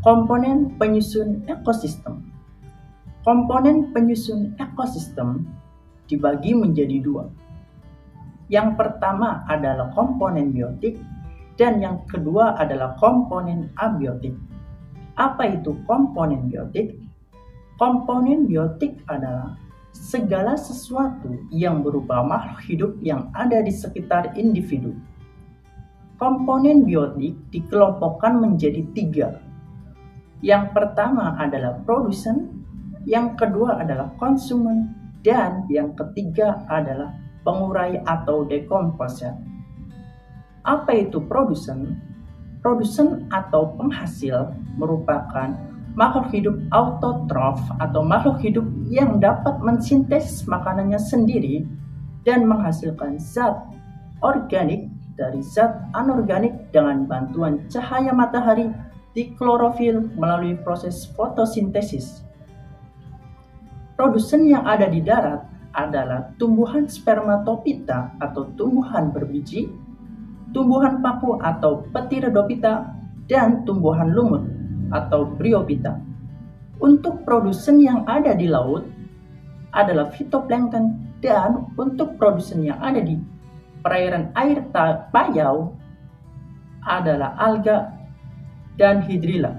Komponen penyusun ekosistem. Komponen penyusun ekosistem dibagi menjadi dua. Yang pertama adalah komponen biotik dan yang kedua adalah komponen abiotik. Apa itu komponen biotik? Komponen biotik adalah segala sesuatu yang berupa makhluk hidup yang ada di sekitar individu. Komponen biotik dikelompokkan menjadi tiga. Yang pertama adalah produsen, yang kedua adalah konsumen, dan yang ketiga adalah pengurai atau dekomposer. Apa itu produsen? Produsen atau penghasil merupakan makhluk hidup autotrof atau makhluk hidup yang dapat mensintesis makanannya sendiri dan menghasilkan zat organik dari zat anorganik dengan bantuan cahaya matahari di klorofil melalui proses fotosintesis. Produsen yang ada di darat adalah tumbuhan spermatopita atau tumbuhan berbiji, tumbuhan paku atau Pteridophyta, dan tumbuhan lumut atau Bryophyta. Untuk produsen yang ada di laut adalah fitoplankton, dan untuk produsen yang ada di perairan air payau adalah alga dan hidrilla.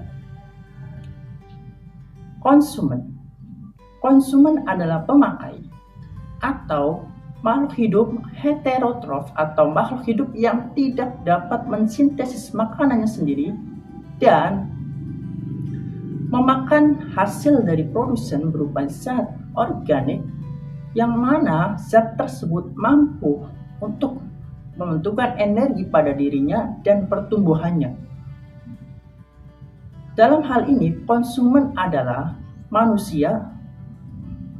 Konsumen adalah pemakai atau makhluk hidup heterotrof atau makhluk hidup yang tidak dapat mensintesis makanannya sendiri dan memakan hasil dari produsen berupa zat organik yang mana zat tersebut mampu untuk membentukkan energi pada dirinya dan pertumbuhannya. Dalam hal ini, konsumen adalah manusia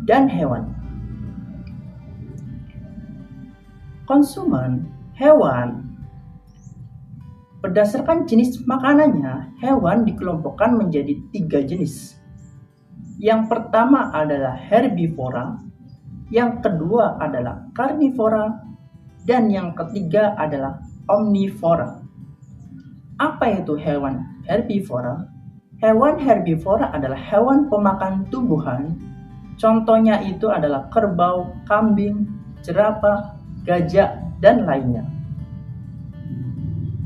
dan hewan. Konsumen hewan. Berdasarkan jenis makanannya, hewan dikelompokkan menjadi 3 jenis. Yang pertama adalah herbivora, yang kedua adalah karnivora, dan yang ketiga adalah omnivora. Apa itu hewan herbivora? Hewan herbivora adalah hewan pemakan tumbuhan. Contohnya itu adalah kerbau, kambing, jerapah, gajah, dan lainnya.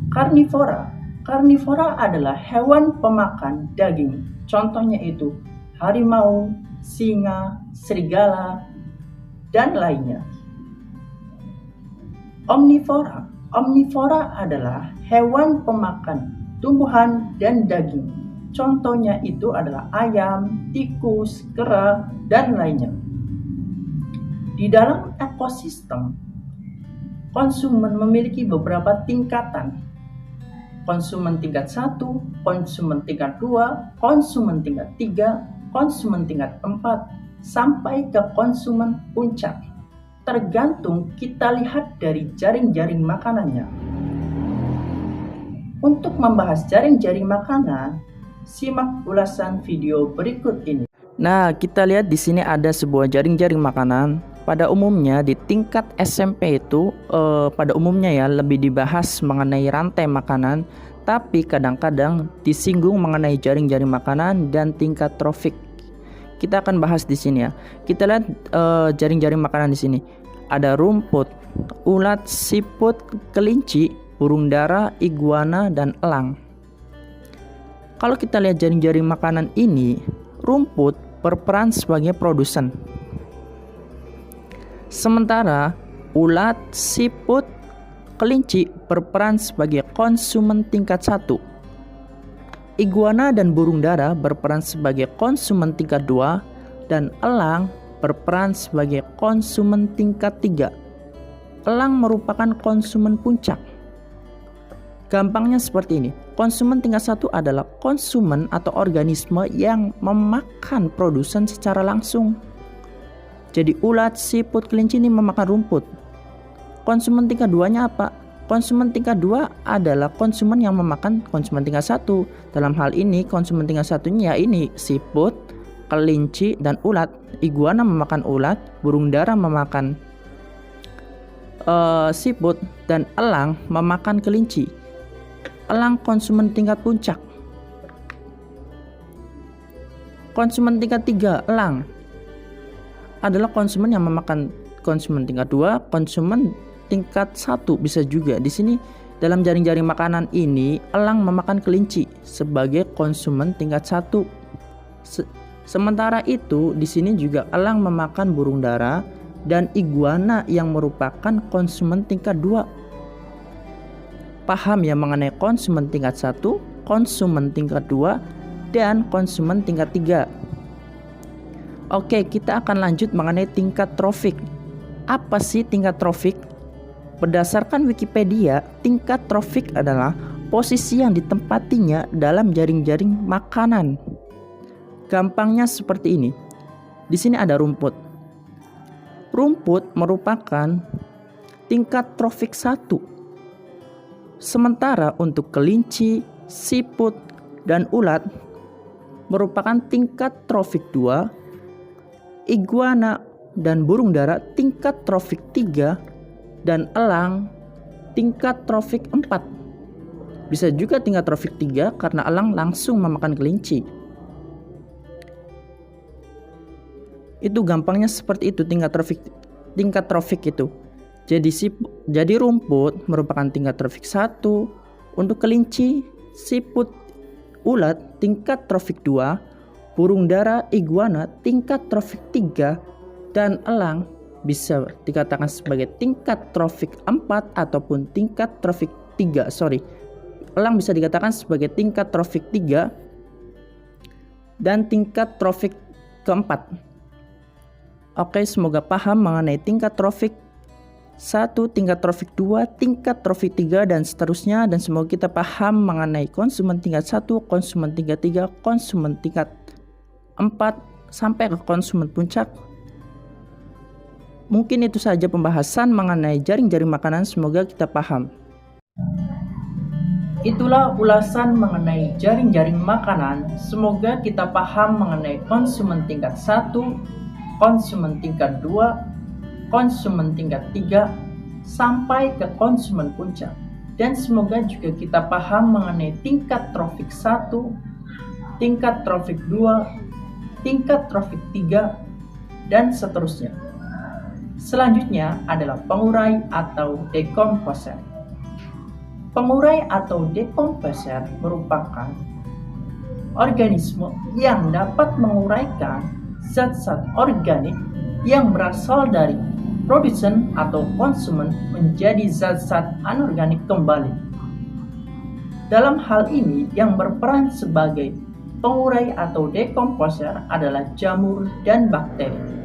Karnivora adalah hewan pemakan daging. Contohnya itu harimau, singa, serigala, dan lainnya. Omnivora adalah hewan pemakan tumbuhan dan daging. Contohnya itu adalah ayam, tikus, kera, dan lainnya. Di dalam ekosistem, konsumen memiliki beberapa tingkatan. Konsumen tingkat 1, konsumen tingkat 2, konsumen tingkat 3, konsumen tingkat 4, sampai ke konsumen puncak. Tergantung kita lihat dari jaring-jaring makanannya. Untuk membahas jaring-jaring makanan, simak ulasan video berikut ini. Nah, kita lihat di sini ada sebuah jaring-jaring makanan. Pada umumnya di tingkat SMP itu pada umumnya ya lebih dibahas mengenai rantai makanan, tapi kadang-kadang disinggung mengenai jaring-jaring makanan dan tingkat trofik. Kita akan bahas di sini ya. Kita lihat jaring-jaring makanan di sini. Ada rumput, ulat, siput, kelinci, burung dara, iguana, dan elang. Kalau kita lihat jaring-jaring makanan ini, rumput berperan sebagai produsen. Sementara ulat, siput, kelinci berperan sebagai konsumen tingkat 1. Iguana dan burung dara berperan sebagai konsumen tingkat 2 dan elang berperan sebagai konsumen tingkat 3. Elang merupakan konsumen puncak. Gampangnya seperti ini. Konsumen tingkat 1 adalah konsumen atau organisme yang memakan produsen secara langsung. Jadi ulat, siput, kelinci ini memakan rumput. Konsumen tingkat 2-nya apa? Konsumen tingkat 2 adalah konsumen yang memakan konsumen tingkat 1. Dalam hal ini konsumen tingkat 1-nya ini siput, kelinci, dan ulat. Iguana memakan ulat, burung dara memakan siput, dan elang memakan kelinci. Elang konsumen tingkat puncak. Konsumen tingkat 3, elang, adalah konsumen yang memakan konsumen tingkat 2, konsumen tingkat 1 bisa juga. Di sini dalam jaring-jaring makanan ini elang memakan kelinci sebagai konsumen tingkat 1. Sementara itu di sini juga elang memakan burung dara dan iguana yang merupakan konsumen tingkat 2. Paham ya mengenai konsumen tingkat 1, konsumen tingkat 2, dan konsumen tingkat 3. Oke, kita akan lanjut mengenai tingkat trofik. Apa sih tingkat trofik? Berdasarkan Wikipedia, tingkat trofik adalah posisi yang ditempatinya dalam jaring-jaring makanan. Gampangnya seperti ini. Di sini ada rumput. Rumput merupakan tingkat trofik 1. Sementara untuk kelinci, siput, dan ulat merupakan tingkat trofik 2. Iguana dan burung dara tingkat trofik 3. Dan elang tingkat trofik 4. Bisa juga tingkat trofik 3 karena elang langsung memakan kelinci. Itu gampangnya seperti itu tingkat trofik itu. Jadi rumput merupakan tingkat trofik 1, untuk kelinci, siput, ulat tingkat trofik 2, burung dara, iguana tingkat trofik 3, dan elang bisa dikatakan sebagai tingkat trofik 4 ataupun tingkat trofik 3. Elang bisa dikatakan sebagai tingkat trofik 3 dan tingkat trofik keempat. Oke, semoga paham mengenai tingkat trofik 1, tingkat trofik 2, tingkat trofik 3, dan seterusnya. Dan semoga kita paham mengenai konsumen tingkat 1, konsumen tingkat 3, konsumen tingkat 4, sampai ke konsumen puncak. Mungkin itu saja pembahasan mengenai jaring-jaring makanan, semoga kita paham. Itulah ulasan mengenai jaring-jaring makanan. Semoga kita paham mengenai konsumen tingkat 1, konsumen tingkat 2, konsumen tingkat 3, sampai ke konsumen puncak. Dan semoga juga kita paham mengenai tingkat trofik 1, tingkat trofik 2, tingkat trofik 3, dan seterusnya. Selanjutnya adalah pengurai atau dekomposer. Pengurai atau dekomposer merupakan organisme yang dapat menguraikan zat-zat organik yang berasal dari produsen atau konsumen menjadi zat-zat anorganik kembali. Dalam hal ini yang berperan sebagai pengurai atau dekomposer adalah jamur dan bakteri.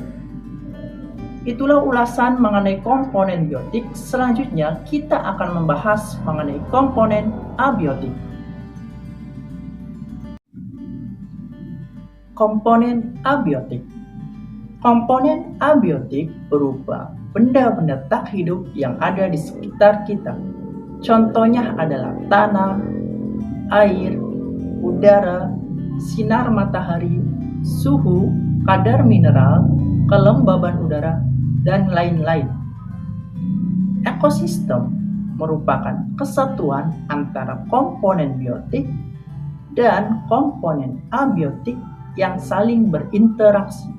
Itulah ulasan mengenai komponen biotik. Selanjutnya kita akan membahas mengenai komponen abiotik. Komponen abiotik. Komponen abiotik berupa benda-benda tak hidup yang ada di sekitar kita. Contohnya adalah tanah, air, udara, sinar matahari, suhu, kadar mineral, kelembaban udara, dan lain-lain. Ekosistem merupakan kesatuan antara komponen biotik dan komponen abiotik yang saling berinteraksi.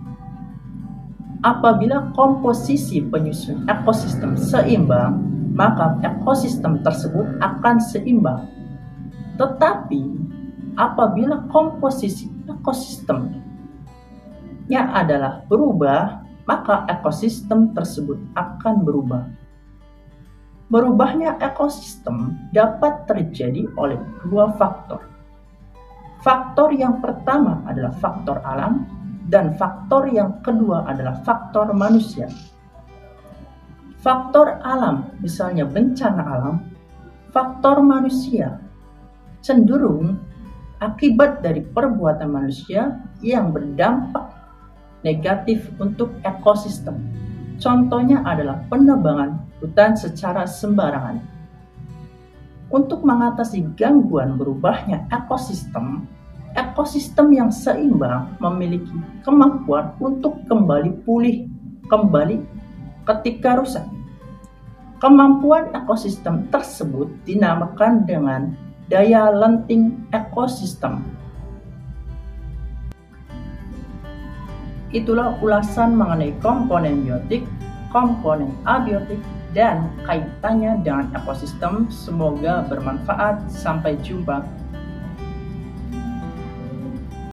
Apabila komposisi penyusun ekosistem seimbang, maka ekosistem tersebut akan seimbang. Tetapi apabila komposisi ekosistemnya adalah berubah, maka ekosistem tersebut akan berubah. Berubahnya ekosistem dapat terjadi oleh dua faktor. Faktor yang pertama adalah faktor alam, dan faktor yang kedua adalah faktor manusia. Faktor alam, misalnya bencana alam. Faktor manusia cenderung akibat dari perbuatan manusia yang berdampak negatif untuk ekosistem. Contohnya adalah penebangan hutan secara sembarangan. Untuk mengatasi gangguan berubahnya ekosistem yang seimbang memiliki kemampuan untuk kembali pulih kembali ketika rusak. Kemampuan ekosistem tersebut dinamakan dengan daya lenting ekosistem. Itulah ulasan mengenai komponen biotik, komponen abiotik, dan kaitannya dengan ekosistem. Semoga bermanfaat. Sampai jumpa.